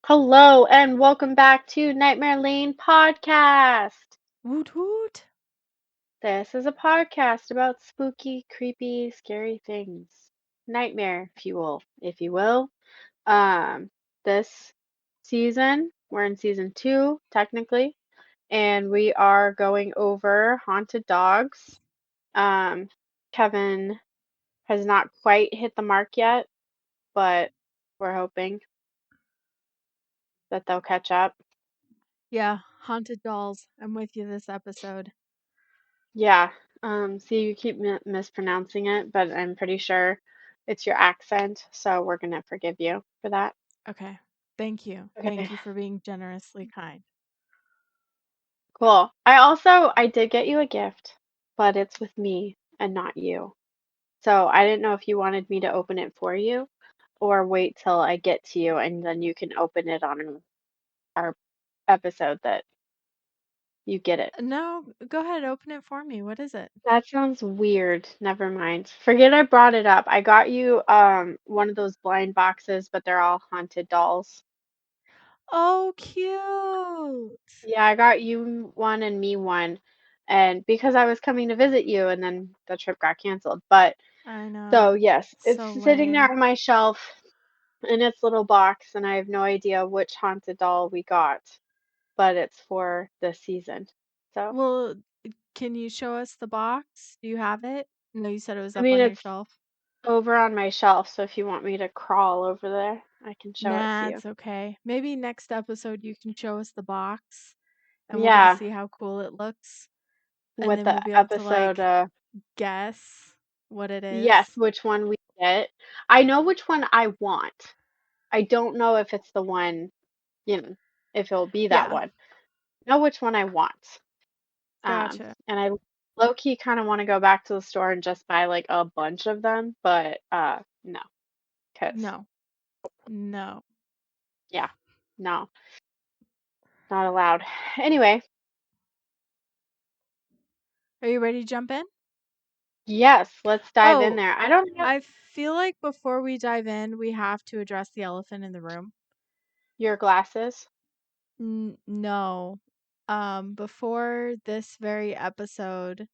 Hello and welcome back to Nightmare Lane Podcast. Woot woot. This is a podcast about spooky, creepy, scary things. Nightmare fuel, if you will. Um, this season, we're in season 2, technically, and we are going over haunted dogs. Um, Kevin has not quite hit the mark yet, but we're hoping that they'll catch up. Yeah, haunted dolls. I'm with you this episode. Yeah. See, you keep mispronouncing it, but I'm pretty sure it's your accent, so we're gonna forgive you for that. Okay. Thank you. Okay. Thank you for being generously kind. Cool. I did get you a gift, but it's with me and not you. So I didn't know if you wanted me to open it for you or wait till I get to you and then you can open it on our episode that you get it. No, go ahead, open it for me. What is it? That sounds weird. Never mind. Forget I brought it up. I got you one of those blind boxes, but they're all haunted dolls. Oh, cute. Yeah, I got you one and me one. And because I was coming to visit you and then the trip got canceled. But I so know. yes, it's So sitting there lame. on my shelf in its little box and I have no idea which haunted doll we got, but it's for this season. So, Well, can you show us the box? Do you have it? No, you said it was I up mean on your it's shelf. over on my shelf, so if you want me to crawl over there, I can show it to Nah, you. it's okay. Maybe next episode you can show us the box and we'll get to Yeah, see how cool it looks. And with then the we'll be able to episode guess what it is. yes, which one we get. I know which one I want. I don't know if it's the one, if it'll be that Yeah, one. I know which one I want. gotcha. And I low key kind of want to go back to the store and just buy like a bunch of them, but no, because No, no. yeah, no, not allowed. Anyway, Are you ready to jump in? yes, let's dive in Oh, there. I don't have I feel like before we dive in, we have to address the elephant in the room. your glasses. No. Before this very episode,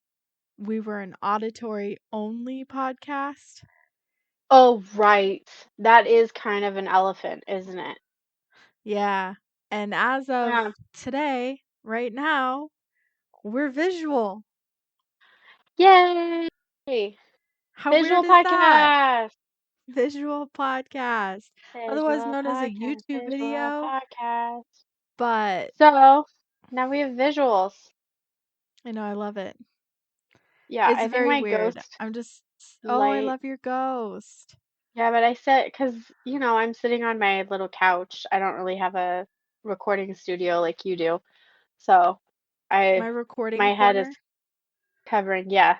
we were an auditory only podcast. Oh, right. That is kind of an elephant, isn't it? Yeah. And as of Yeah. today, right now, we're visual. Yay! How Visual weird is that? podcast. Visual podcast, otherwise Visual known as a podcast. YouTube Visual video, podcast. but So now we have visuals. I know I love it. Yeah, It's I think very my weird. ghost I'm just, oh, I light. love your ghost. Yeah, but I said because I'm sitting on my little couch. I don't really have a recording studio like you do, so My I recording my head is corner covering. Yeah,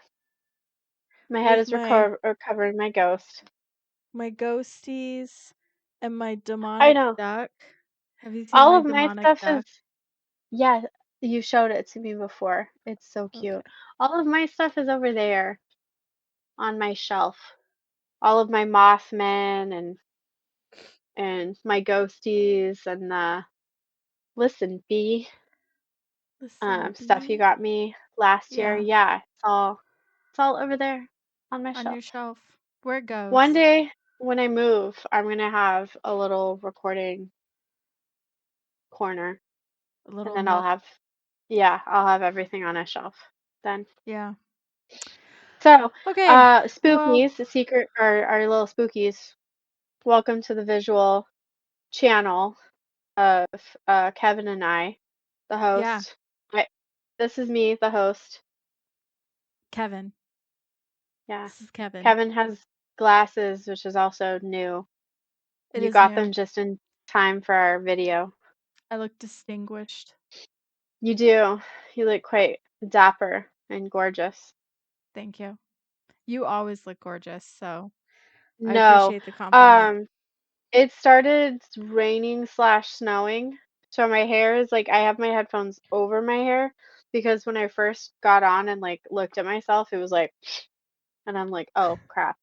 my head with is my covering my ghost. ghosties and my I demonic know duck. Have you seen all my of my demonic stuff is. duck? Yeah, you showed it to me before. It's so cute. Okay. All of my stuff is over there on my shelf. All of my Mothmen and my ghosties and the listen bee Listen, stuff you B. got me last year. Yeah, Yeah, it's all over there on my on your shelf. shelf. Where it One goes. day when I move, I'm gonna have a little recording corner, A and little then nook. I'll have everything on a shelf then. Yeah. So, Okay. Well, spookies, the secret, our little spookies. Welcome to the visual channel of Kevin and I, the yeah. host. I, this is me, the host. Kevin. Yeah. This is Kevin. Kevin has glasses, which is also new. It You is got new. them just in time for our video. I look distinguished. You do. You look quite dapper and gorgeous. Thank you. You always look gorgeous, so I No. appreciate the compliment. Um, it started raining slash snowing. So my hair is like I have my headphones over my hair because when I first got on and like looked at myself, it was like and I'm like, oh crap.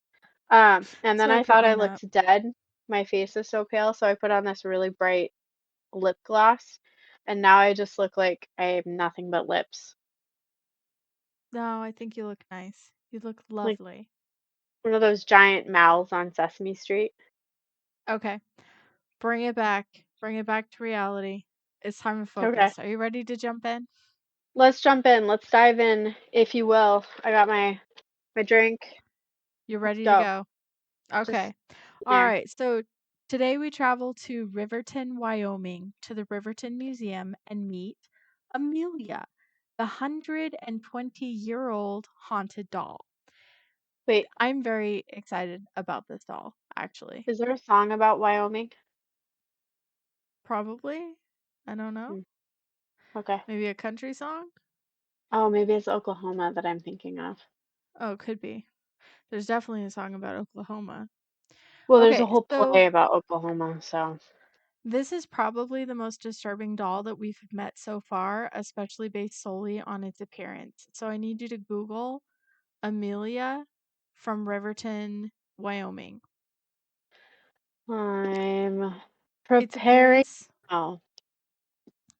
And That's then why I I put thought I mine up. looked dead. My face is so pale, so I put on this really bright lip gloss, and now I just look like I have nothing but lips. No, I think you look nice. You look Like lovely. one of those giant mouths on Sesame Street. Okay, bring it back. Bring it back to reality. It's time to Okay. focus. Are you ready to jump in? Let's jump in. Let's dive in, if you will. I got my drink. You're Let's ready to go. go. Just Okay. All there. right. So today we travel to Riverton, Wyoming, to the Riverton Museum and meet Amelia, the 120-year-old haunted doll. Wait, I'm very excited about this doll, actually. is there a song about Wyoming? Probably. I don't know. Hmm, okay. Maybe a country song? Oh, maybe it's Oklahoma that I'm thinking of. Oh, could be. There's definitely a song about Oklahoma. Well, there's a Okay, whole so play about Oklahoma, so this is probably the most disturbing doll that we've met so far, especially based solely on its appearance. So I need you to Google Amelia from Riverton, Wyoming. I'm Its preparing. appearance Oh,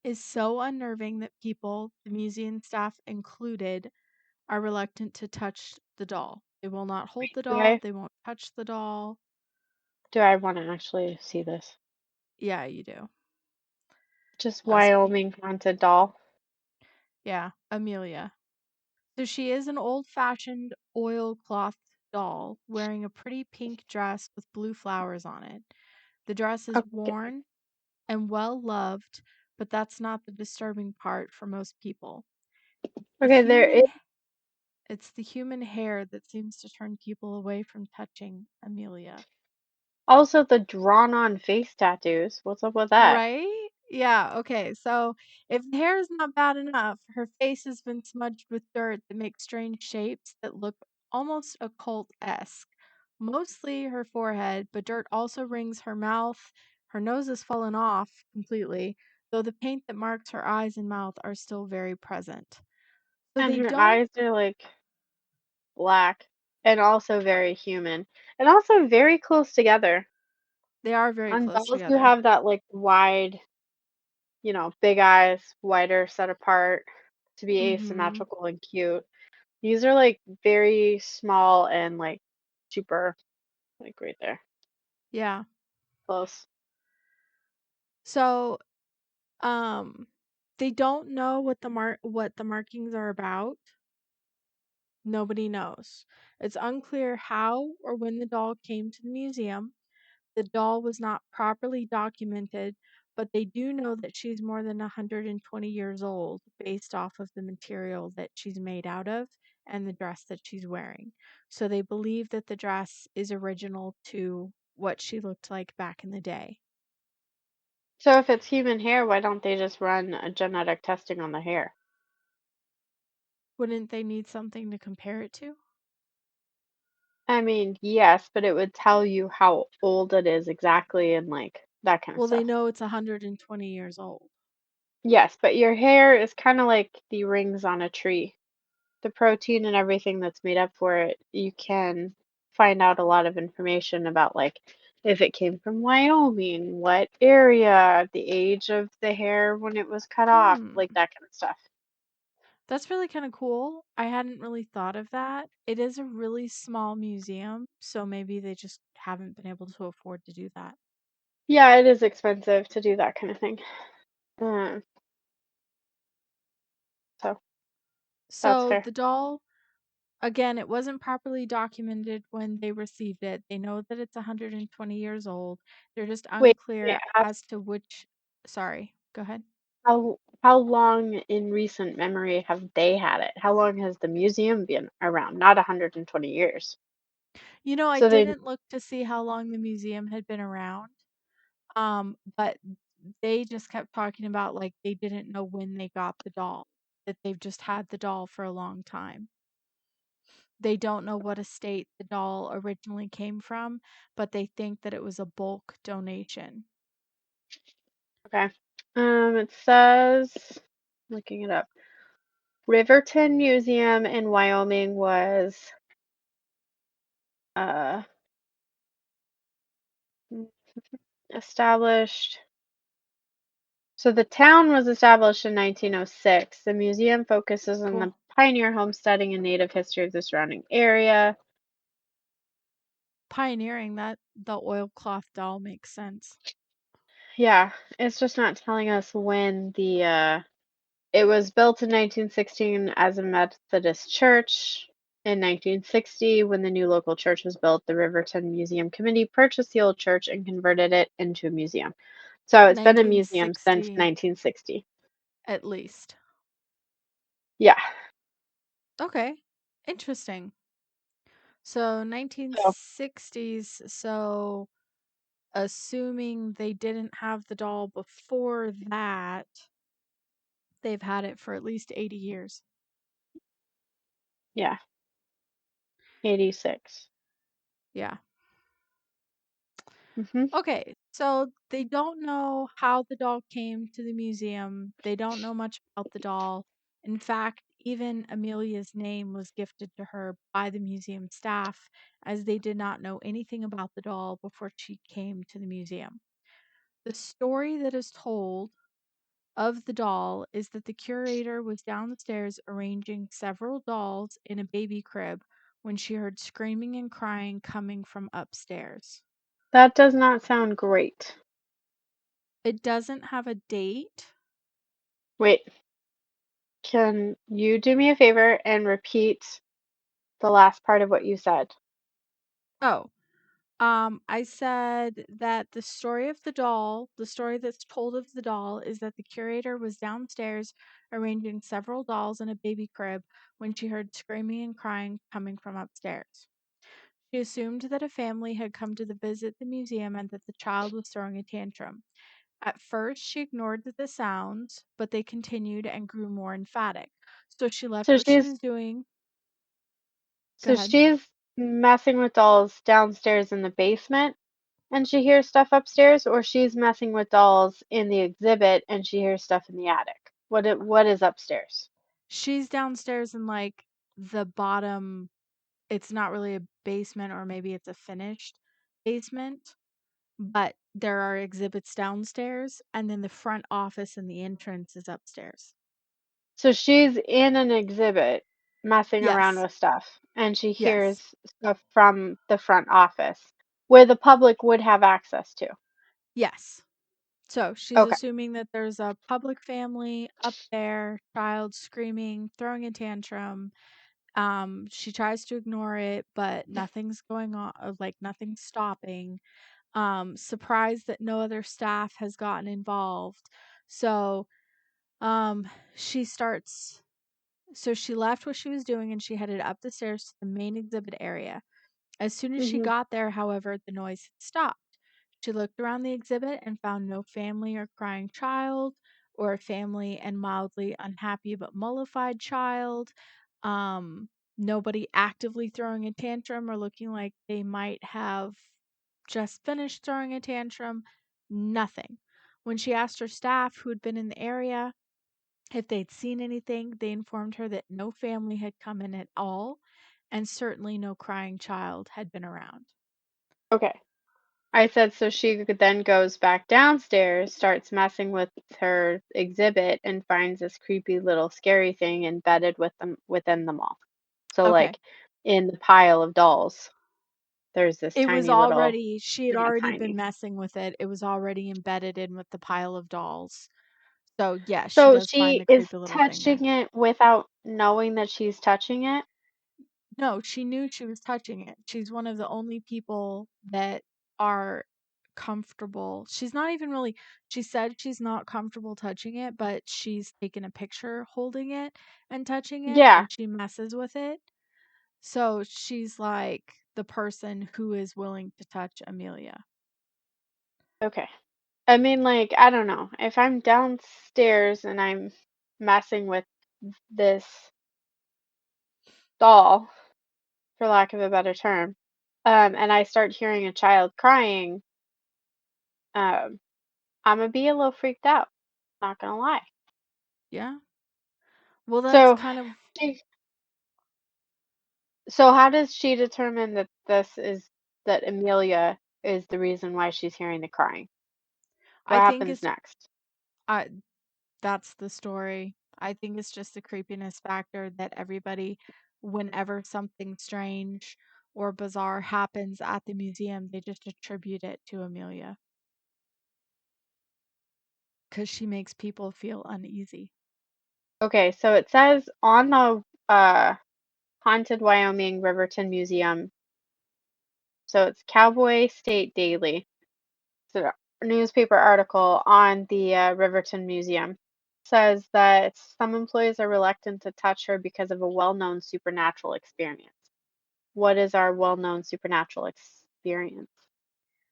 is so unnerving that people, the museum staff included, are reluctant to touch the doll. They will not hold the do doll, I they won't touch the doll. do I want to actually see this? Yeah, you do. Just Trust me. Wyoming haunted doll. Yeah, Amelia. So she is an old-fashioned oilcloth doll wearing a pretty pink dress with blue flowers on it. The dress is Okay. worn and well loved, but that's not the disturbing part for most people. The Okay, there is human it's the human hair that seems to turn people away from touching Amelia. also the drawn on face tattoos. What's up with that? Right? Yeah, okay. So if the hair is not bad enough, her face has been smudged with dirt that makes strange shapes that look almost occult-esque. Mostly her forehead, but dirt also rings her mouth. Her nose has fallen off completely, though the paint that marks her eyes and mouth are still very present. So And they her don't eyes are like black and also very human and also very close together. they are very On close dolls, you together. have that like wide, big eyes, wider set apart to be Mhm. asymmetrical and cute. These are like very small and like super, like right there, Yeah. close. So they don't know what the markings are about. Nobody knows. It's unclear how or when the doll came to the museum. The doll was not properly documented, but they do know that she's more than 120 years old based off of the material that she's made out of and the dress that she's wearing. So they believe that the dress is original to what she looked like back in the day. So if it's human hair, why don't they just run a genetic testing on the hair? Wouldn't they need something to compare it to? I mean, yes, but it would tell you how old it is exactly and like that kind of Well, they stuff. know it's 120 years old. Yes, but your hair is kind of like the rings on a tree. The protein and everything that's made up for it, you can find out a lot of information about like if it came from Wyoming, what area, the age of the hair when it was cut off, Hmm. like that kind of stuff. That's really kind of cool. I hadn't really thought of that. It is a really small museum, so maybe they just haven't been able to afford to do that. Yeah, it is expensive to do that kind of thing. Um, so that's So fair. the doll, again, it wasn't properly documented when they received it. They know that it's 120 years old. They're just Wait, let me unclear ask as to which. Sorry, go ahead. how long in recent memory have they had it? How long has the museum been around? Not 120 years. I So they didn't look to see how long the museum had been around. But they just kept talking about like they didn't know when they got the doll, that they've just had the doll for a long time. They don't know what estate the doll originally came from, but they think that it was a bulk donation. okay. It says, looking it up, Riverton Museum in Wyoming was uh established. So the town was established in 1906. The museum focuses on the Cool. pioneer homesteading and native history of the surrounding area. Pioneering that the oilcloth doll makes sense. Yeah, it's just not telling us when the it was built in 1916 as a Methodist church. In 1960, when the new local church was built, the Riverton Museum Committee purchased the old church and converted it into a museum. So it's been a museum since 1960 1960. at least. Yeah. Okay. Interesting. So So 1960s, so assuming they didn't have the doll before that, they've had it for at least 80 years. yeah, 86. Yeah. Hmm. Okay, so they don't know how the doll came to the museum. They don't know much about the doll. In fact, even Amelia's name was gifted to her by the museum staff, as they did not know anything about the doll before she came to the museum. The story that is told of the doll is that the curator was downstairs arranging several dolls in a baby crib when she heard screaming and crying coming from upstairs. That does not sound great. It doesn't have a date. Wait, can you do me a favor and repeat the last part of what you said? Oh, I said that the story that's told of the doll is that the curator was downstairs arranging several dolls in a baby crib when she heard screaming and crying coming from upstairs. She assumed that a family had come to visit the museum and that the child was throwing a tantrum. At first, she ignored the sounds, but they continued and grew more emphatic. So she left So what she she's was doing. Go so ahead. she's messing with dolls downstairs in the basement and she hears stuff upstairs, or she's messing with dolls in the exhibit and she hears stuff in the attic. What is upstairs? She's downstairs in like the bottom. It's not really a basement, or maybe it's a finished basement, but there are exhibits downstairs, and then the front office and the entrance is upstairs. So she's in an exhibit messing around Yes. with stuff and she Yes. hears stuff from the front office where the public would have access to. Yes. So she's Okay. assuming that there's a public family up there, child screaming, throwing a tantrum. She tries to ignore it, but nothing's going on, like nothing's stopping. Surprised that no other staff has gotten involved. So, um, she starts so she left what she was doing and she headed up the stairs to the main exhibit area. As soon as she Mhm. got there, however, the noise had stopped. She looked around the exhibit and found no family or crying child, or a family and mildly unhappy but mollified child. Nobody actively throwing a tantrum or looking like they might have just finished throwing a tantrum. Nothing. When she asked her staff who had been in the area if they'd seen anything, they informed her that no family had come in at all, and certainly no crying child had been around. Okay. I said so then goes back downstairs, starts messing with her exhibit and finds this creepy little scary thing embedded within them all. So Okay. like in the pile of dolls, there's this It was tiny little already she had not already been tiny. messing with it. It was already embedded in with the pile of dolls. So, yes, she So does find she the is creepy little thing there. touching it without knowing that she's touching it. No, she knew she was touching it. She's one of the only people that are comfortable. She's not even really, she said she's not comfortable touching it, but she's taken a picture holding it and touching it, Yeah. and she messes with it. So she's like the person who is willing to touch Amelia. Okay. I mean, like, I don't know. If I'm downstairs and I'm messing with this doll, for lack of a better term, and I start hearing a child crying, um, I'm gonna be a little freaked out. Not gonna lie. Yeah. Well, that's So, kind of, she, so how does she determine that that Amelia is the reason why she's hearing the crying? What I think happens it's, next? I, that's the story. I think it's just the creepiness factor that everybody, whenever something strange or bizarre happens at the museum, they just attribute it to Amelia because she makes people feel uneasy. Okay, so it says on the Haunted Wyoming Riverton Museum. So it's Cowboy State Daily. It's a newspaper article on the Riverton Museum. Says that some employees are reluctant to touch her because of a well-known supernatural experience. What is our well-known supernatural experience?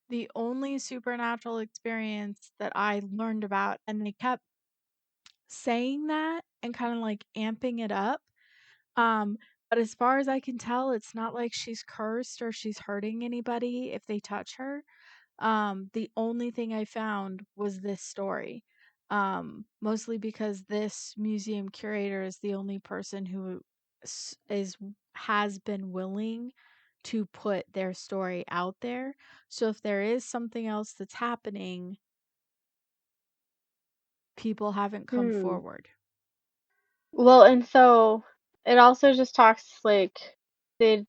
The only supernatural experience that I learned about, and they kept saying that and kind of like amping it up. Um, but as far as I can tell, it's not like she's cursed or she's hurting anybody if they touch her. The only thing I found was this story. Mostly because this museum curator is the only person who is has been willing to put their story out there. So if there is something else that's happening, people haven't come Hmm. forward. Well, and so it also just talks like they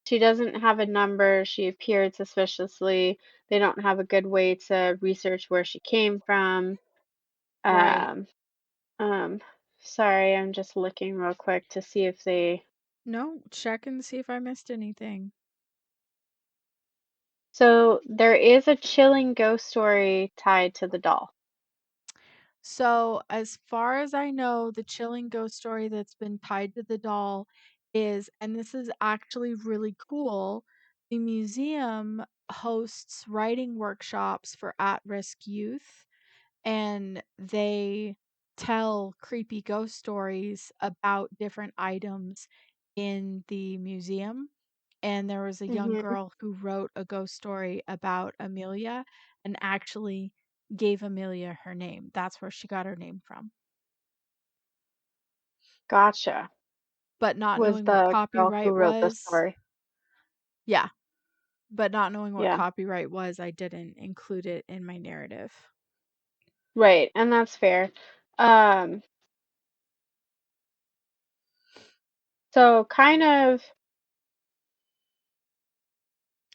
she doesn't have a number. She appeared suspiciously. They don't have a good way to research where she came from. Right. Um, um, sorry, I'm just looking real quick to see if they. No, check and see if I missed anything. So there is a chilling ghost story tied to the doll. So, as far as I know, the chilling ghost story that's been tied to the doll is, and this is actually really cool, the museum hosts writing workshops for at risk youth, and they tell creepy ghost stories about different items in the museum. And there was a young Hmm. girl who wrote a ghost story about Amelia and actually gave Amelia her name. That's where she got her name from. Gotcha. But not Was knowing what the girl who copyright wrote the was, story. yeah, but not knowing what Yeah, copyright was, I didn't include it in my narrative. right, and that's fair. Um, so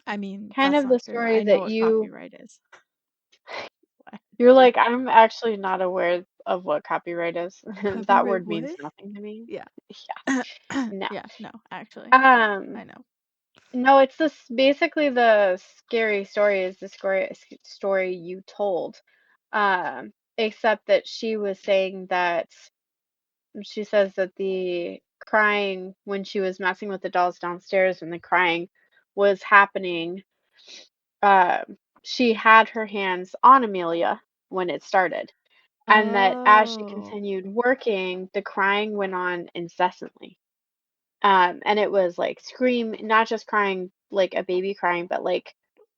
I mean, kind that's of the not fair. story I know that what copyright is. Why I you're did like, that. I'm actually not aware of what copyright is. That Copyright word means what? nothing to me. Yeah. Yeah, no. Yeah, no, actually. Um, I know. no, it's this basically the scary story is the story you told. Except that she was saying that she says that the crying when she was messing with the dolls downstairs and the crying was happening, she had her hands on Amelia when it started. And that as she Oh, continued working, the crying went on incessantly. And it was like not just crying like a baby crying, but like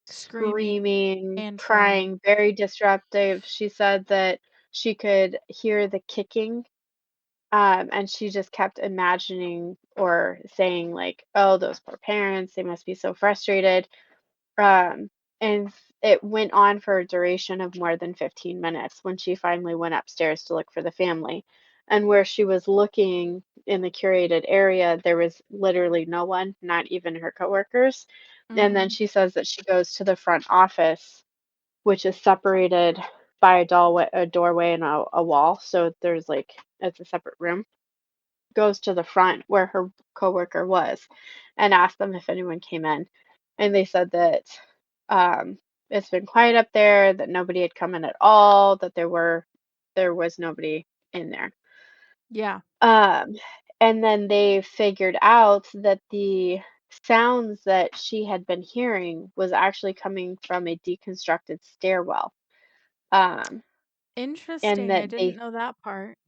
screaming screaming, and crying. crying, very disruptive. She said that she could hear the kicking, and she just kept imagining or saying like, "Oh, those poor parents, they must be so frustrated." And it went on for a duration of more than 15 minutes when she finally went upstairs to look for the family. And where she was looking in the curated area, there was literally no one, not even her coworkers. And then Mhm. she says that she goes to the front office, which is separated by a doorway and a wall. So there's like it's a separate room. Goes to the front where her coworker was and asked them if anyone came in. And they said that it's been quiet up there, that nobody had come in at all, that there was nobody in there. Yeah. Um, and then they figured out that the sounds that she had been hearing was actually coming from a deconstructed stairwell. Um, and Interesting. I that didn't they, know that part.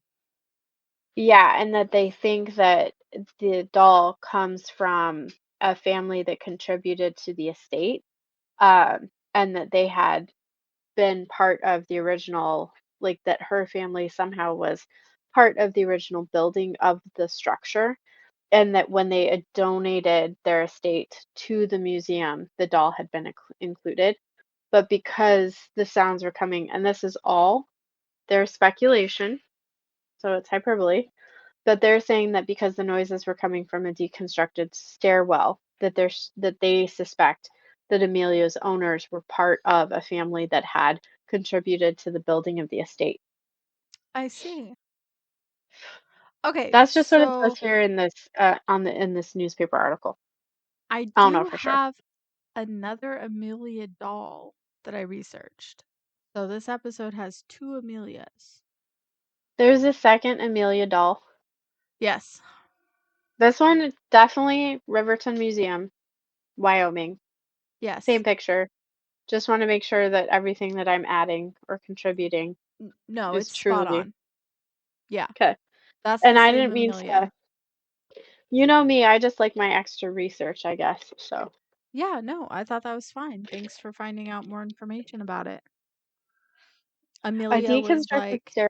yeah, and that they think that the doll comes from a family that contributed to the estate, and that they had been part of the original, like that her family somehow was part of the original building of the structure, and that when they had donated their estate to the museum, the doll had been included. But because the sounds were coming, and this is all their speculation, so it's hyperbole, but they're saying that because the noises were coming from a deconstructed stairwell, that that they suspect that Amelia's owners were part of a family that had contributed to the building of the estate. I see. Okay, That's just what it says so here in this in this newspaper article. I I don't know do for sure. have another Amelia doll that I researched. So this episode has two Amelias. There's a second Amelia doll. Yes. This one is definitely Riverton Museum, Wyoming. Yes. Same picture. Just want to make sure that everything that I'm adding or contributing No, is it's spot truly on. Yeah, okay. that's And the I same didn't mean to, Amelia. you know me, I just like my extra research, I guess. So Yeah, no, I thought that was fine. Thanks for finding out more information about it. a Amelia was deconstructed like, stair,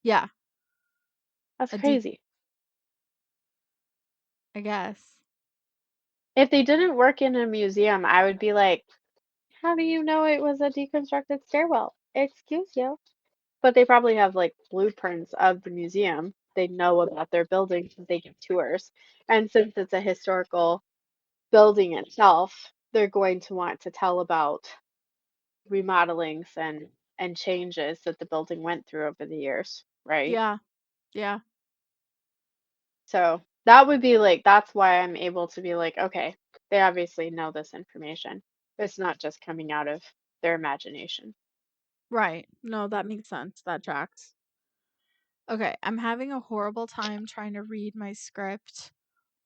yeah, that's a de crazy. I guess. If they didn't work in a museum, I would be like, how do you know it was a deconstructed stairwell? Excuse you. But they probably have like blueprints of the museum. They know about their building because they give tours. And since it's a historical building itself, they're going to want to tell about remodelings and changes that the building went through over the years, right? Yeah, yeah, So that would be like that's why I'm able to be like, okay, they obviously know this information. It's not just coming out of their imagination. right. No, that makes sense. That tracks. Okay, I'm having a horrible time trying to read my script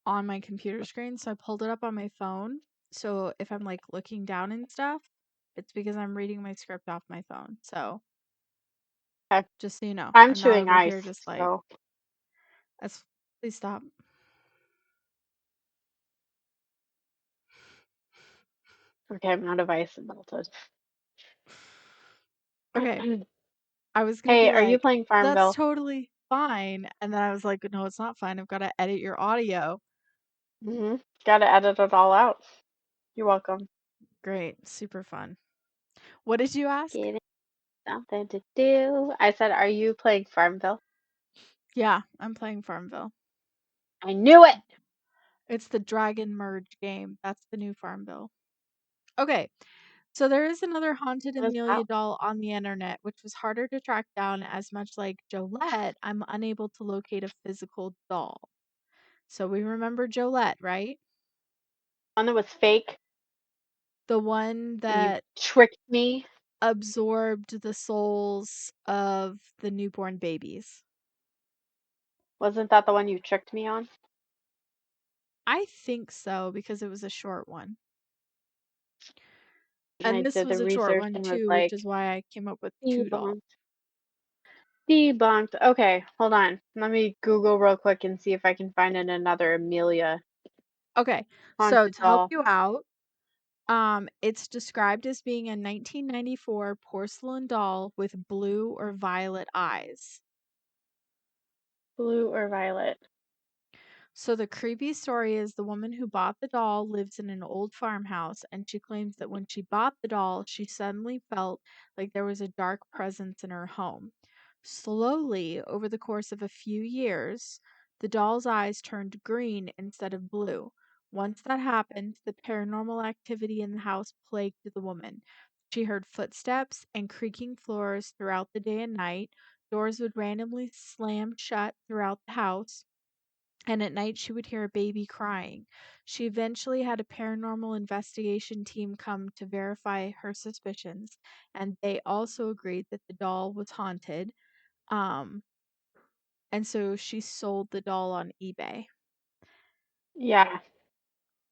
on my computer screen, so I pulled it up on my phone. So if I'm like looking down and stuff, it's because I'm reading my script off my phone. So Okay. just so you know, I'm I'm not chewing over here ice, just like, so that's, please stop. okay, I'm out of ice and melted. Okay, I was gonna Hey, be are you like, playing that's Farmville? totally fine. And then I was like, no, it's not fine. I've got to edit your audio. Gotta edit it all out. You're welcome. Great, super fun. What did you ask? Getting something to do. I said, are you playing Farmville? Yeah, I'm playing Farmville. I knew it. It's the Dragon Merge game. That's the new Farmville. Okay, so there is another haunted What is that? Amelia doll on the internet, which was harder to track down as much like Jolette, I'm unable to locate a physical doll. So we remember Jolette, right? One that was fake The one and you that tricked me. absorbed the souls of the newborn babies. Wasn't that the one you tricked me on? I think so because it was a short one. And I And this did was the a short research one and was too, which like, is why I came up with two dolls. debunked. Debunked. Okay, hold on. Let me Google real quick and see if I can find another Amelia Okay, so haunted to help doll. you out, it's described as being a 1994 porcelain doll with blue or violet eyes. Blue or violet? So the creepy story is the woman who bought the doll lives in an old farmhouse, and she claims that when she bought the doll, she suddenly felt like there was a dark presence in her home. Slowly, over the course of a few years, the doll's eyes turned green instead of blue. Once that happened, the paranormal activity in the house plagued the woman. She heard footsteps and creaking floors throughout the day and night. Doors would randomly slam shut throughout the house, and at night she would hear a baby crying. She eventually had a paranormal investigation team come to verify her suspicions, and they also agreed that the doll was haunted. Um, and so she sold the doll on eBay. Yeah,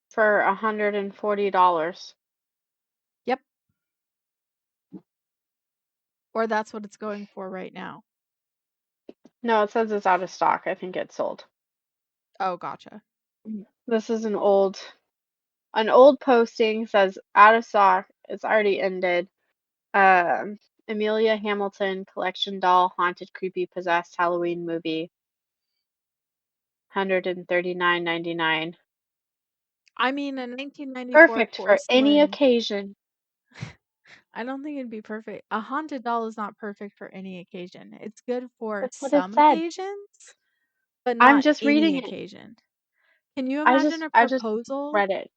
for $140. Yep, or that's what it's going for right now. No, it says it's out of stock. I think it's sold. Oh, gotcha. This is an old posting says out of stock. It's already ended. Um, Amelia Hamilton collection doll, haunted, creepy, possessed Halloween movie, 139.99. I mean, a 1994 Perfect for any porcelain. occasion. I don't think it'd be perfect. A haunted doll is not perfect for any occasion. It's good for That's what it some said. occasions, but I'm not just any reading it. occasion. Can you I imagine just a I just proposal read it.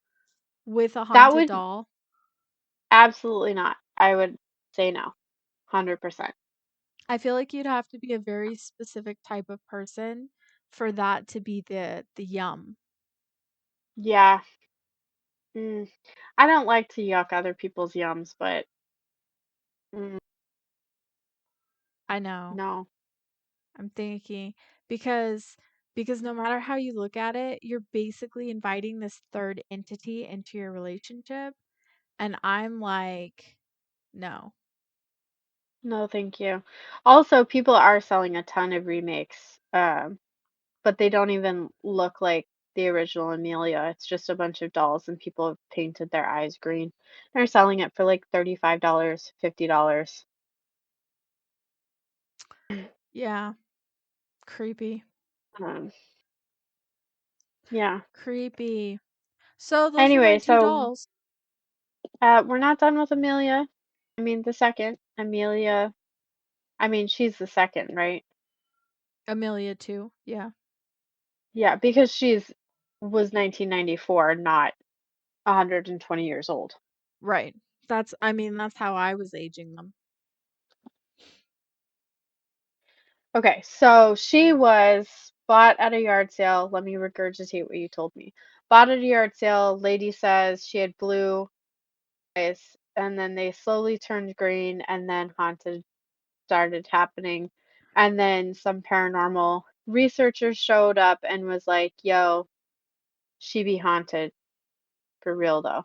with a That haunted would doll? absolutely not. I would say no. 100%. I feel like you'd have to be a very specific type of person for that to be the yum. Yeah. Mm. I don't like to yuck other people's yums, but mm, I know. no. I'm thinking because because no matter how you look at it, you're basically inviting this third entity into your relationship, and I'm like, no. No, thank you. Also, people are selling a ton of remakes, but they don't even look like the original Amelia. It's just a bunch of dolls and people have painted their eyes green. They're selling it for like $35, $50. Yeah, creepy. Um, yeah. Creepy. So those are my Anyway, two so dolls. we're not done with Amelia. I mean, the second Amelia. I mean, she's the second, right? Amelia too. Yeah. Yeah, because she's was 1994, not 120 years old. Right. That's I mean, that's how I was aging them. Okay, so she was bought at a yard sale. Let me regurgitate what you told me. Bought at a yard sale. Lady says she had blue eyes, and then they slowly turned green, and then haunted started happening. And then some paranormal researchers showed up and was like, yo, she be haunted for real though.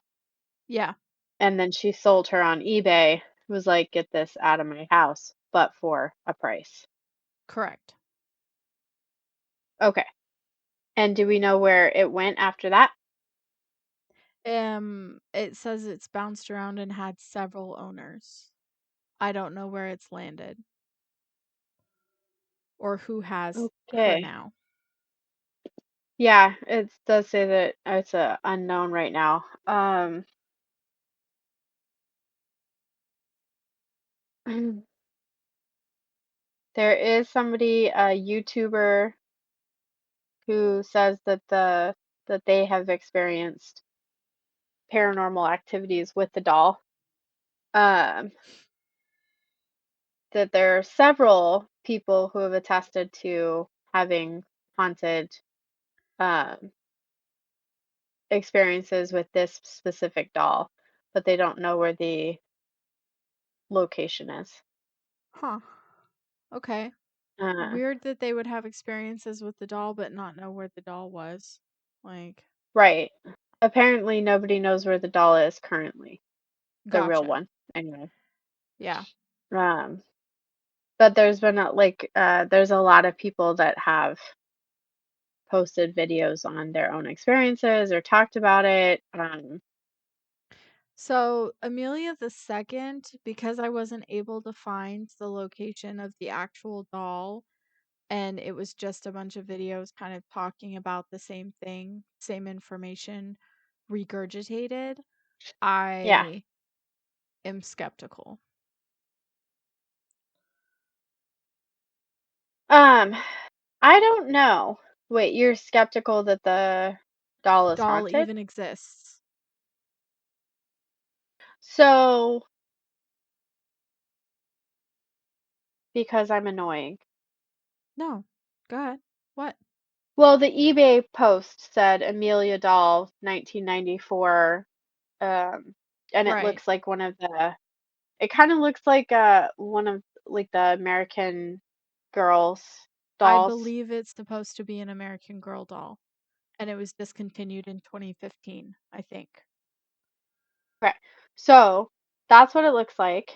Yeah, And then she sold her on eBay, was like, get this out of my house, but for a price. correct. Okay. And do we know where it went after that? It says it's bounced around and had several owners. I don't know where it's landed or who has her Okay. now. Yeah, it does say that it's a unknown right now. There is somebody, a YouTuber, who says that they have experienced paranormal activities with the doll. Um, that there are several people who have attested to having haunted um, experiences with this specific doll, but they don't know where the location is. Huh. Okay. Uh, Weird that they would have experiences with the doll but not know where the doll was. Like, right. Apparently, nobody knows where the doll is currently, the real gotcha. one, anyway. Yeah. Um, but there's been there's a lot of people that have posted videos on their own experiences or talked about it. So, Amelia the Second, because I wasn't able to find the location of the actual doll, and it was just a bunch of videos kind of talking about the same thing, same information regurgitated, Yeah. I am skeptical. Um, I don't know. Wait, you're skeptical that the doll is Doll haunted? even exists. So, because I'm annoying. No. Go ahead. What? Well, the eBay post said Amelia doll 1994, um, and it Right. looks like one of the. It kind of looks like one of like the American Girls I dolls. believe it's supposed to be an American Girl doll, and it was discontinued in 2015, I think. Okay, so that's what it looks like.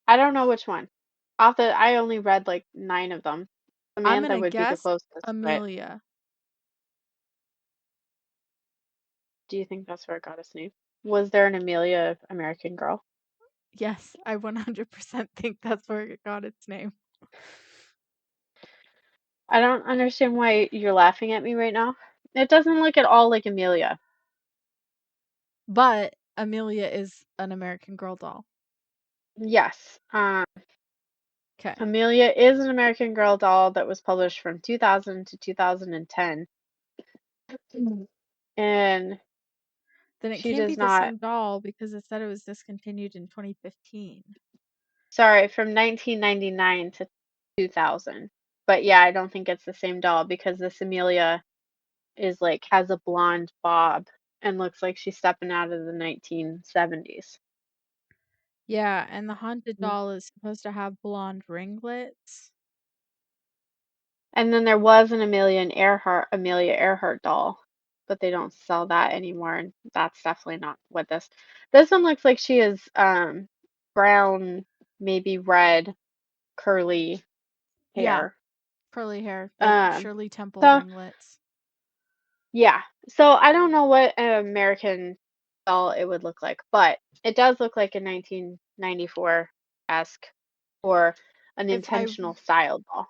I don't know which one. I only read like 9 of them. I'm Samantha gonna would be the guess closest, but Amelia. do you think that's where it got its name? Was there an Amelia American Girl? Yes, I 100% think that's where it got its name. I don't understand why you're laughing at me right now. It doesn't look at all like Amelia. But Amelia is an American Girl doll. Yes, Okay. Amelia is an American Girl doll that was published from 2000 to 2010. Mm. And Then it she can't be does the not, same doll because it said it was discontinued in 2015. sorry, from 1999 to 2000. But yeah, I don't think it's the same doll because this Amelia is like has a blonde bob and looks like she's stepping out of the 1970s. Yeah, and the haunted doll is supposed to have blonde ringlets. And then there was an Amelia Earhart doll, but they don't sell that anymore, and that's definitely not what this one looks like. She is brown, maybe red, curly Yeah, hair. curly hair, like Um Shirley Temple so ringlets. yeah. So I don't know what an American doll it would look like, but it does look like a 1994-esque or an If I intentional style doll.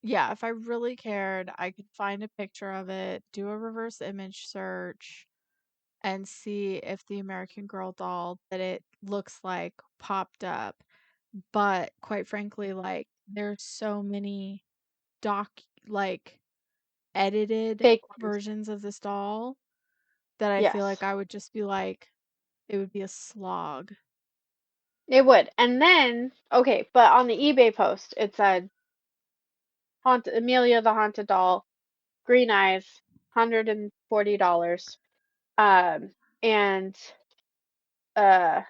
Yeah, if I really cared, I could find a picture of it, do a reverse image search, and see if the American Girl doll that it looks like popped up. But quite frankly, like there's so many doc like edited Fake ones. versions of this doll that I feel like Yes. I would just be like it would be a slog. It would. And then, okay, but on the eBay post, it said Haunted Amelia the Haunted Doll, green eyes, $140. Um, and uh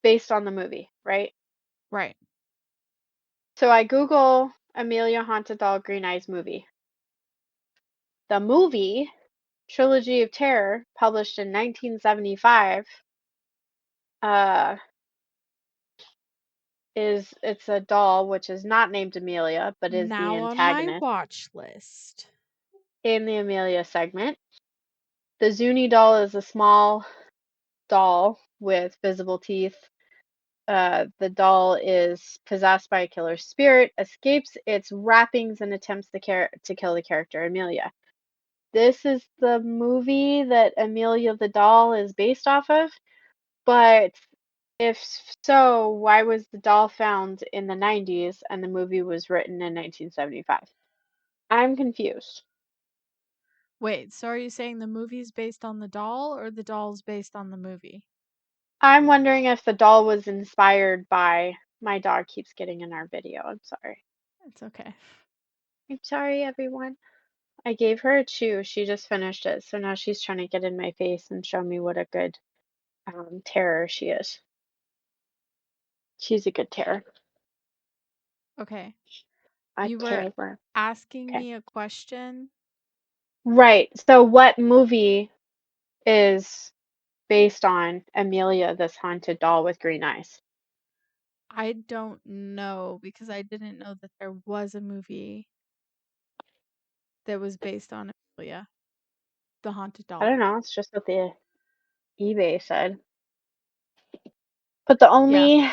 based on the movie, right? Right. So I Google Amelia Haunted Doll Green Eyes movie. The movie, Trilogy of Terror, published in 1975, uh, it's a doll which is not named Amelia, but is the Now on my antagonist watch list. in the Amelia segment. The Zuni doll is a small doll with visible teeth. The doll is possessed by a killer spirit, escapes its wrappings, and attempts to kill the character Amelia. This is the movie that Amelia the doll is based off of, but if so, why was the doll found in the 90s and the movie was written in 1975? I'm confused. Wait, so are you saying the movie's based on the doll or the doll's based on the movie? I'm wondering if the doll was inspired by my dog keeps getting in our video. I'm sorry. It's okay. I'm sorry, everyone. I gave her a chew. She just finished it. So now she's trying to get in my face and show me what a good terror she is. She's a good terror. Okay. A You were terror. asking Okay. me a question. Right. So what movie is based on Amelia, this haunted doll with green eyes? I don't know because I didn't know that there was a movie that was based on Amelia, the haunted I doll. don't know. It's just what the eBay said. But the Yeah, only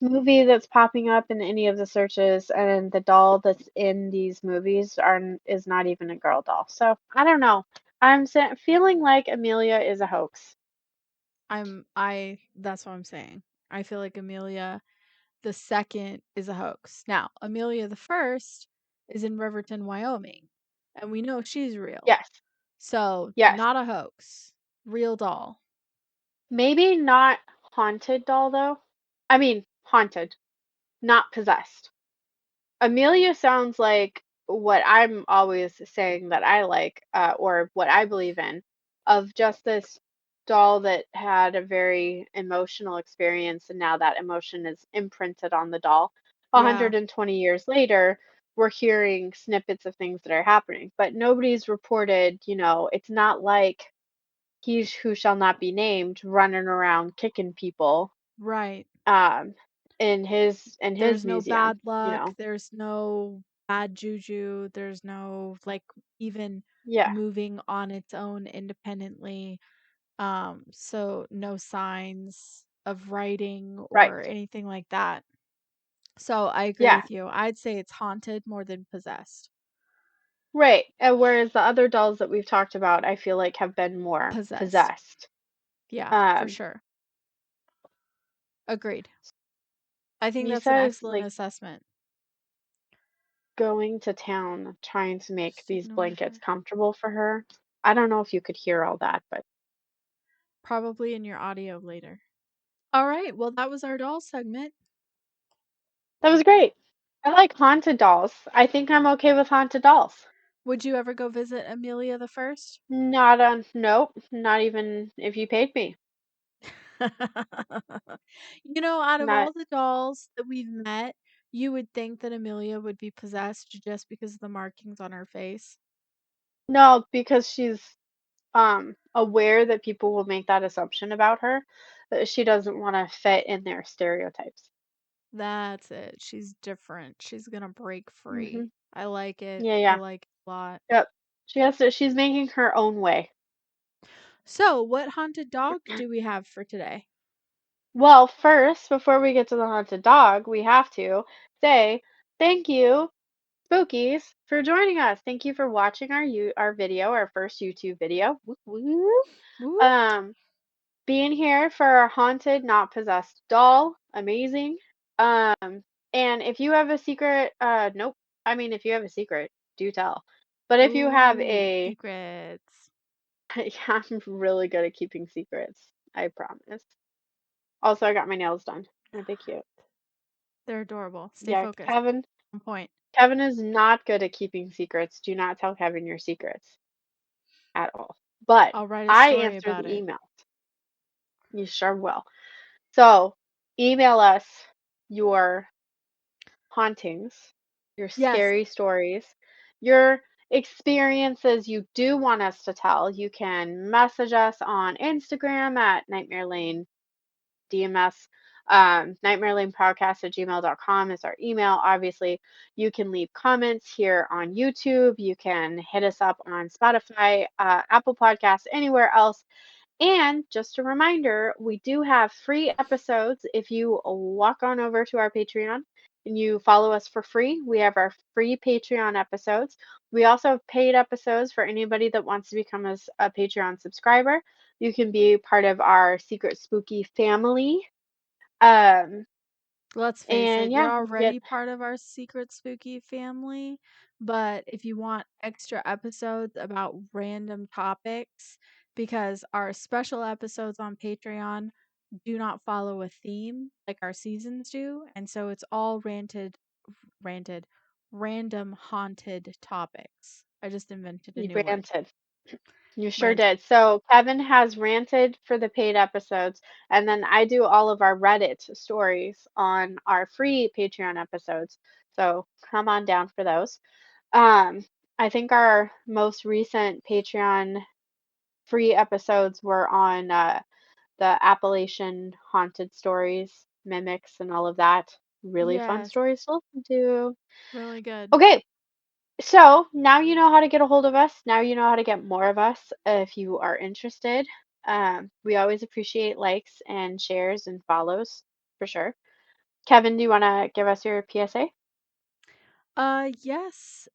movie that's popping up in any of the searches and the doll that's in these movies is not even a girl doll. So I don't know. Feeling like Amelia is a hoax. that's what I'm saying. I feel like Amelia the second is a hoax. Now, Amelia the first is in Riverton, Wyoming, and we know she's real. Yes, So, yes. not a hoax. Real doll. Maybe not haunted doll though. I mean, haunted, not possessed. Amelia sounds like what I'm always saying that I like, or what I believe in, of just this doll that had a very emotional experience, and now that emotion is imprinted on the doll. Yeah, 120 years later, we're hearing snippets of things that are happening, but nobody's reported, it's not like he's who shall not be named running around kicking people right. um in his There's no museum, bad luck, there's no bad juju, there's no like even yeah, moving on its own independently. So no signs of writing right, or anything like that. So I agree yeah, with you. I'd say it's haunted more than possessed. right. And whereas the other dolls that we've talked about, I feel like have been more Possessed. possessed. Yeah, for um sure. Agreed. I think he that's an says excellent like assessment. going to town trying to make Just these ignore blankets her. comfortable for her. I don't know if you could hear all that, but Probably in your audio later. All right. Well, that was our doll segment. that was great. I like haunted dolls. I think I'm okay with haunted dolls. Would you ever go visit Amelia the First? Not on, nope, not even if you paid me. Out of Not, all the dolls that we've met, you would think that Amelia would be possessed just because of the markings on her face. no, because she's aware that people will make that assumption about her, that she doesn't want to fit in their stereotypes. That's it. She's different. She's gonna break free. Mhm. I like it. Yeah, I yeah. like it a lot. Yep. She's making her own way. So, what haunted dog do we have for today? Well, first, before we get to the haunted dog, we have to say thank you, Spookies, for joining us. Thank you for watching our video, our first YouTube video. Woo woo. Woot! Um, being here for our haunted, not possessed doll. Amazing. And if you have a secret, nope. I mean, if you have a secret, do tell. But if you have Ooh, a, secrets. yeah, I'm really good at keeping secrets. I promise. Also, I got my nails done. Aren't they cute? They're adorable. Stay Yeah, focused. Kevin. On point. Kevin is not good at keeping secrets. Do not tell Kevin your secrets at all. But I'll write a I story answer about the it. email. You sure will. So email us your hauntings, your Yes. scary stories, your experiences you do want us to tell. You can message us on Instagram at Nightmare Lane DMS. Nightmare Lane Podcast at gmail.com is our email. Obviously, you can leave comments here on YouTube. You can hit us up on Spotify, Apple Podcasts, anywhere else. And just a reminder, we do have free episodes. If you walk on over to our Patreon and you follow us for free, we have our free Patreon episodes. We also have paid episodes for anybody that wants to become a Patreon subscriber. You can be part of our secret spooky family. Um, Let's face and it, you're yeah, you get already part of our secret spooky family. But if you want extra episodes about random topics, because our special episodes on Patreon do not follow a theme like our seasons do. And so it's all ranted, random haunted topics. I just invented a you new word. ranted. You sure Ranted. did. So Kevin has ranted for the paid episodes, and then I do all of our Reddit stories on our free Patreon episodes. So come on down for those. Um, I think our most recent Patreon free episodes were on the Appalachian haunted stories, mimics, and all of that. Really fun Yes, stories to listen to. really good. Okay, so now you know how to get a hold of us. Now you know how to get more of us if you are interested. We always appreciate likes and shares and follows for sure. Kevin, do you want to give us your PSA? Yes.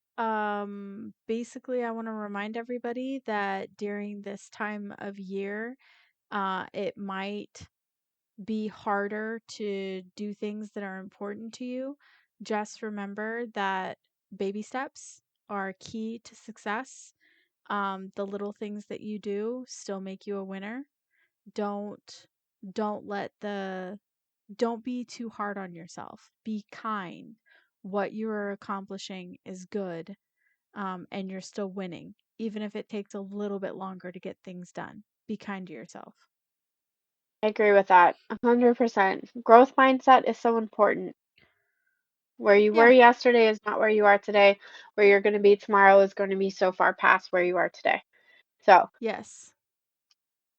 Basically, I want to remind everybody that during this time of year, it might be harder to do things that are important to you. Just remember that baby steps are key to success. The little things that you do still make you a winner. Don't don't let the don't be too hard on yourself. Be kind. What you are accomplishing is good. and you're still winning, even if it takes a little bit longer to get things done. Be kind to yourself. I agree with that 100%. Growth mindset is so important. Where you were Yeah. yesterday is not where you are today. Where you're going to be tomorrow is going to be so far past where you are today. So, Yes.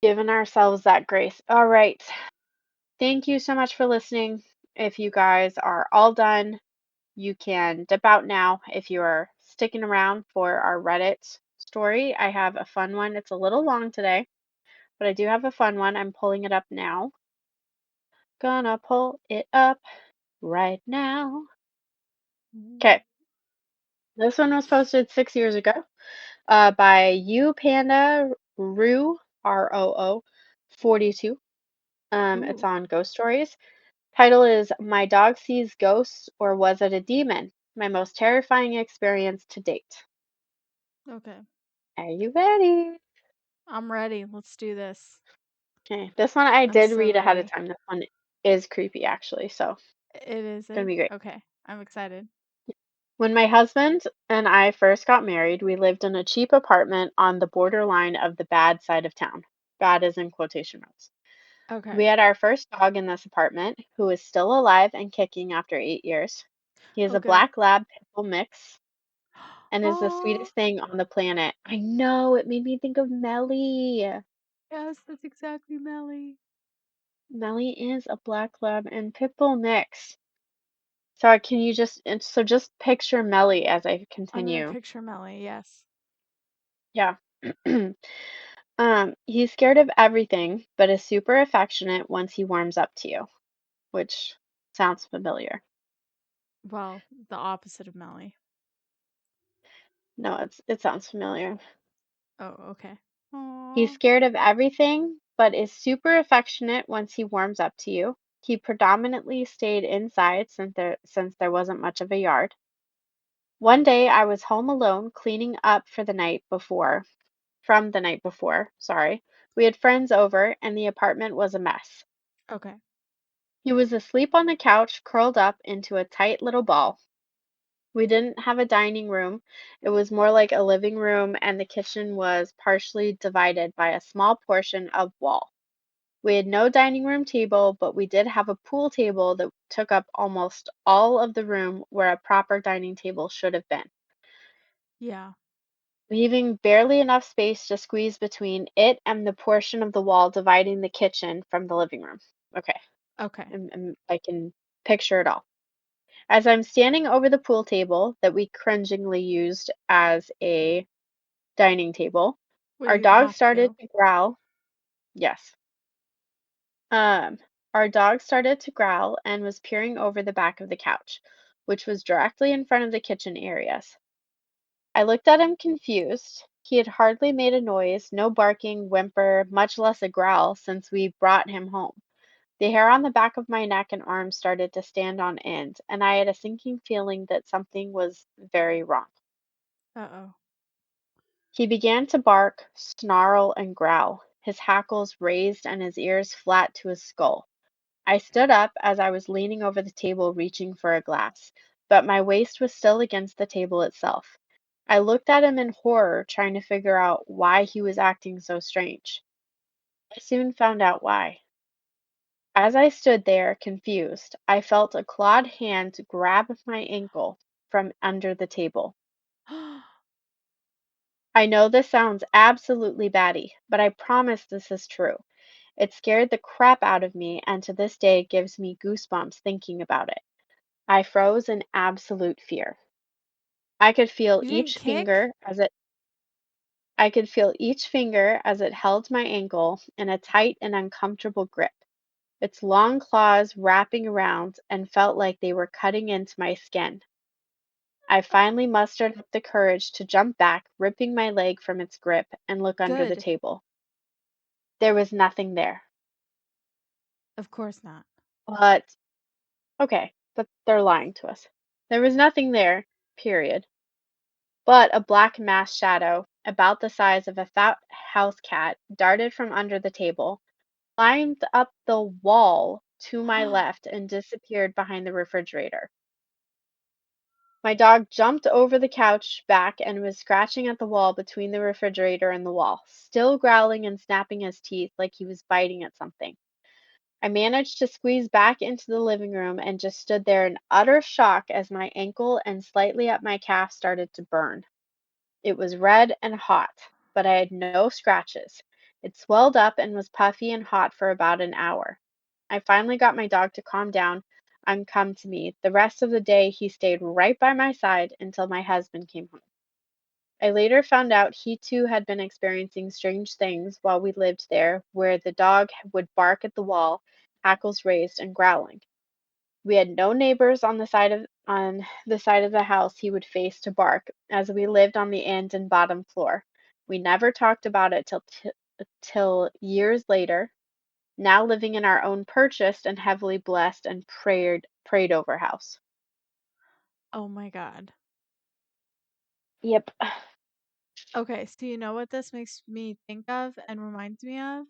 giving ourselves that grace. All right. Thank you so much for listening. If you guys are all done, you can dip out now. If you are sticking around for our Reddit story, I have a fun one. It's a little long today, but I do have a fun one. I'm pulling it up now. Gonna pull it up right now. Okay, this one was posted 6 years ago by you Panda Roo ROO 42. It's Ooh. on Ghost Stories. Title is My Dog Sees Ghosts or Was It a Demon? My most terrifying experience to date. Okay. Are you ready? I'm ready. Let's do this. Okay, this one I I'm did so read ahead of ready. time. This one is creepy actually, so it's It is gonna it? be great. Okay. I'm excited. When my husband and I first got married, we lived in a cheap apartment on the borderline of the bad side of town. Bad is in quotation marks. We Okay. had our first dog in this apartment, who is still alive and kicking after 8 years. He is Oh, a good. black lab pit bull mix and is the Oh, sweetest thing on the planet. I know, it made me think of Melly. yes, that's exactly Melly. Melly is a black lab and pit bull mix. So can you just and so just picture Melly as I I'm gonna continue. picture Melly, yes. Yeah. He's scared of everything, but is super affectionate once he warms up to you, which sounds familiar. Well, the opposite of Melly. No, it sounds familiar. Oh, okay. He's Aw. scared of everything, but is super affectionate once he warms up to you. He predominantly stayed inside since there wasn't much of a yard. One day I was home alone cleaning up from the night before, sorry. We had friends over and the apartment was a mess. Okay. He was asleep on the couch, curled up into a tight little ball. We didn't have a dining room. It was more like a living room, and the kitchen was partially divided by a small portion of wall. We had no dining room table, but we did have a pool table that took up almost all of the room where a proper dining table should have been, Yeah. leaving barely enough space to squeeze between it and the portion of the wall dividing the kitchen from the living room. Okay, Okay. I can picture it all. As I'm standing over the pool table that we cringingly used as a dining table, Well, our you dog have started to. to growl. Yes. Um, our dog started to growl and was peering over the back of the couch, which was directly in front of the kitchen areas. I looked at him confused. He had hardly made a noise, no barking, whimper, much less a growl since we brought him home. The hair on the back of my neck and arms started to stand on end, and I had a sinking feeling that something was very wrong. Uh-oh. He began to bark, snarl, and growl, his hackles raised and his ears flat to his skull. I stood up as I was leaning over the table reaching for a glass, but my waist was still against the table itself. I looked at him in horror, trying to figure out why he was acting so strange. I soon found out why. As I stood there, confused, I felt a clawed hand grab my ankle from under the table. I know this sounds absolutely batty, but I promise this is true. It scared the crap out of me, and to this day it gives me goosebumps thinking about it. I froze in absolute fear. I could feel You didn't each kick? finger as it I could feel each finger as it held my ankle in a tight and uncomfortable grip, its long claws wrapping around and felt like they were cutting into my skin. I finally mustered up the courage to jump back, ripping my leg from its grip, and look under the Good. table. There was nothing there. Of course not. But okay, but they're lying to us. There was nothing there, period. But a black mass shadow, about the size of a fat house cat, darted from under the table, climbed up the wall to my left, and disappeared behind the refrigerator. My dog jumped over the couch back and was scratching at the wall between the refrigerator and the wall, still growling and snapping his teeth like he was biting at something. I managed to squeeze back into the living room and just stood there in utter shock as my ankle and slightly up my calf started to burn. It was red and hot, but I had no scratches. It swelled up and was puffy and hot for about an hour. I finally got my dog to calm down and come to me. The rest of the day, he stayed right by my side until my husband came home. I later found out he too had been experiencing strange things while we lived there, where the dog would bark at the wall, hackles raised and growling. We had no neighbors on the side of the house he would face to bark, as we lived on the end and bottom floor. We never talked about it till years later, now living in our own purchased and heavily blessed and prayed over house. Oh my god. Yep. Okay, so you know what this makes me think of and reminds me of?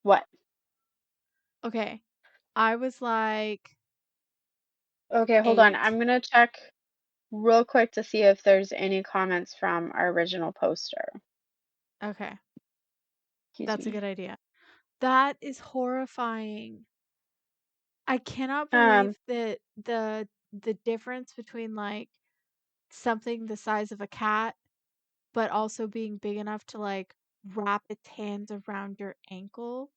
What? Okay, I was like Okay, hold on. 8. I'm gonna check real quick to see if there's any comments from our original poster. Okay, Excuse that's a me. good idea. That is horrifying. I cannot believe Um, that the difference between like something the size of a cat, but also being big enough to like wrap its hands around your ankle.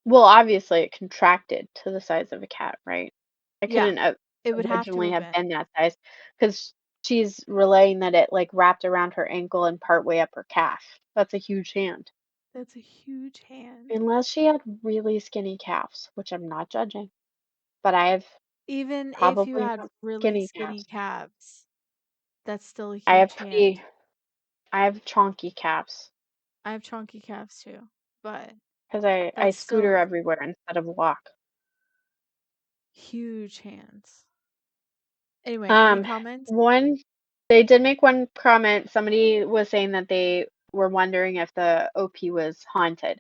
well, obviously it contracted to the size of a cat, right? It Yeah, couldn't it would have to originally have have been. been that size because she's relaying that it like wrapped around her ankle and partway up her calf. That's a huge hand. That's a huge hand. Unless she had really skinny calves, which I'm not judging, but I have Even if you probably had have really skinny skinny calves. calves, that's still a I have huge hand. pretty, I have chonky calves I have chunky calves too, but because I that's scooter still everywhere instead of walk. huge hands. Anyway, any Um, comments? one, they did make one comment. Somebody was saying that they were wondering if the OP was haunted.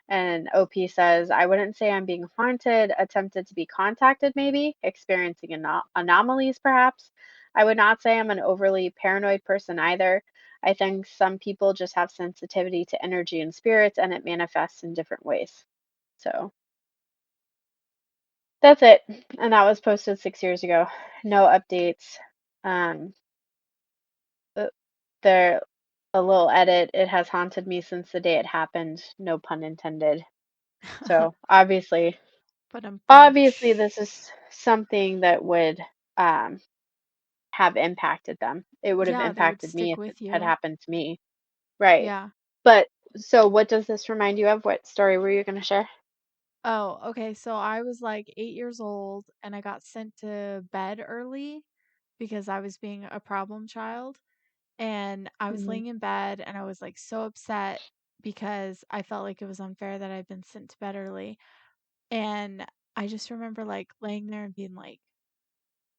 And OP says, I wouldn't say I'm being haunted, attempted to be contacted, maybe, experiencing anomalies, perhaps. I would not say I'm an overly paranoid person either. I think some people just have sensitivity to energy and spirits, and it manifests in different ways. So that's it. And that was posted 6 years ago. No updates. Um, uh, there a little edit. It has haunted me since the day it happened. No pun intended. So But obviously, this is something that would um, have impacted them. It would have yeah, that would impacted me stick if it with had you. happened to me. Right. Yeah. But so, what does this remind you of? What story were you going to share? Oh, okay. So I was like 8 years old and I got sent to bed early because I was being a problem child. And I was Hmm. laying in bed and I was like so upset because I felt like it was unfair that I'd been sent to bed early. And I just remember like laying there and being like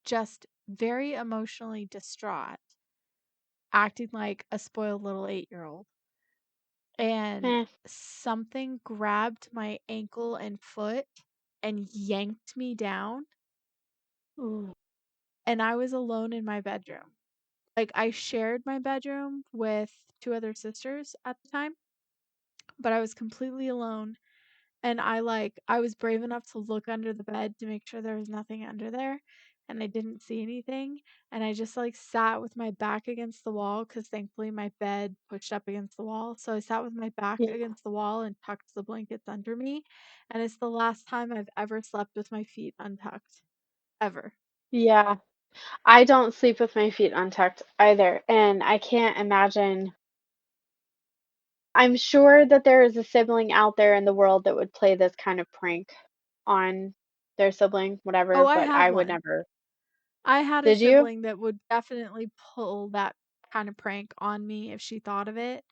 just very emotionally distraught, acting like a spoiled little 8-year-old. And Eh. something grabbed my ankle and foot and yanked me down. Ooh. And I was alone in my bedroom. Like, I shared my bedroom with two other sisters at the time, but I was completely alone. And I was brave enough to look under the bed to make sure there was nothing under there. And I didn't see anything. And I just like sat with my back against the wall because thankfully my bed pushed up against the wall. So I sat with my back Yeah. against the wall and tucked the blankets under me. And it's the last time I've ever slept with my feet untucked. Ever. Yeah. I don't sleep with my feet untucked either, and I can't imagine. I'm sure that there is a sibling out there in the world that would play this kind of prank on their sibling, Oh, whatever, I but had I would one. never. I had a Did you? sibling that would definitely pull that kind of prank on me if she thought of it,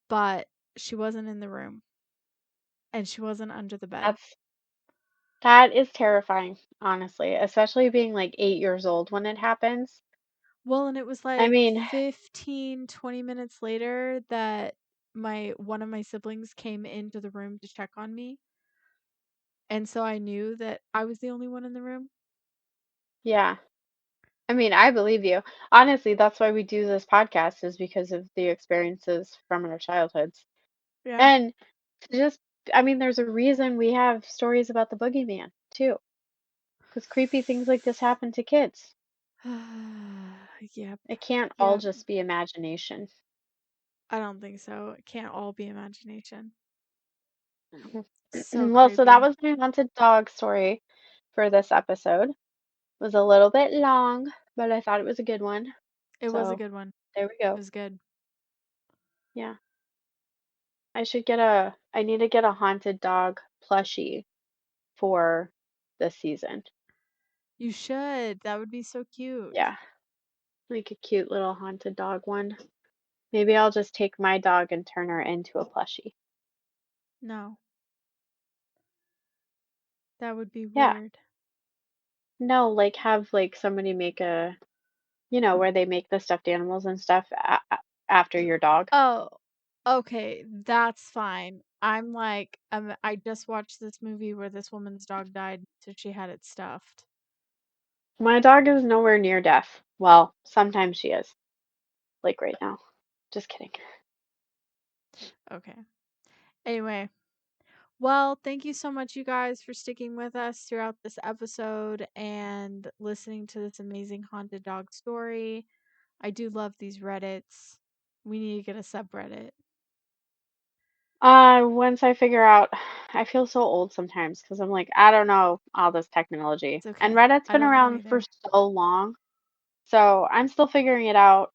but she wasn't in the room and she wasn't under the bed. That's that is terrifying, honestly, especially being like 8 years old when it happens. Well, and it was I like mean, 15, 20 minutes later that my one of my siblings came into the room to check on me. And so I knew that I was the only one in the room. yeah. I mean, I believe you. Honestly, that's why we do this podcast is because of the experiences from our childhoods. Yeah. And to just, I mean, there's a reason we have stories about the boogeyman too, because creepy things like this happen to kids. Yep. It can't all Yep. just be imagination. I don't think so. It can't all be imagination. So Well, so that creepy. was my haunted dog story for this episode. It was a little bit long, but I thought it was a good one. It was a So good one. there we It go. was good. Yeah. I need to get a haunted dog plushie for this season. You should. That would be so cute. Yeah. Like a cute little haunted dog one. Maybe I'll just take my dog and turn her into a plushie. No, that would be Yeah. weird. No, like have like somebody make a, where they make the stuffed animals and stuff after your dog. Oh, okay, that's fine. I'm like, I just watched this movie where this woman's dog died, so she had it stuffed. My dog is nowhere near deaf. Well, sometimes she is, like right now. Just kidding. Okay. Anyway, well, thank you so much, you guys, for sticking with us throughout this episode and listening to this amazing haunted dog story. I do love these Reddits. We need to get a subreddit. Once I figure out, I feel so old sometimes because I'm like, I don't know all this technology. It's And okay. Reddit's I been don't know around for either. so long. So I'm still figuring it out.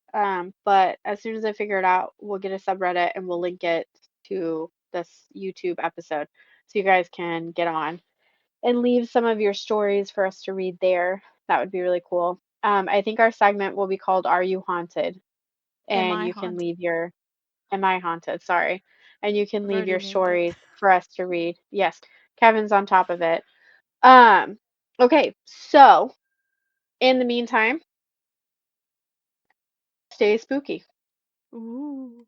But as soon as I figure it out, we'll get a subreddit and we'll link it to this YouTube episode so you guys can get on and leave some of your stories for us to read there. That would be really cool. I think our segment will be called Are You Haunted? Am And I you can haunted? leave your Am I Haunted? Sorry. And you can I've leave already your named it. stories for us to read. Yes, Kevin's on top of it. Um, okay, so in the meantime, stay spooky. Ooh.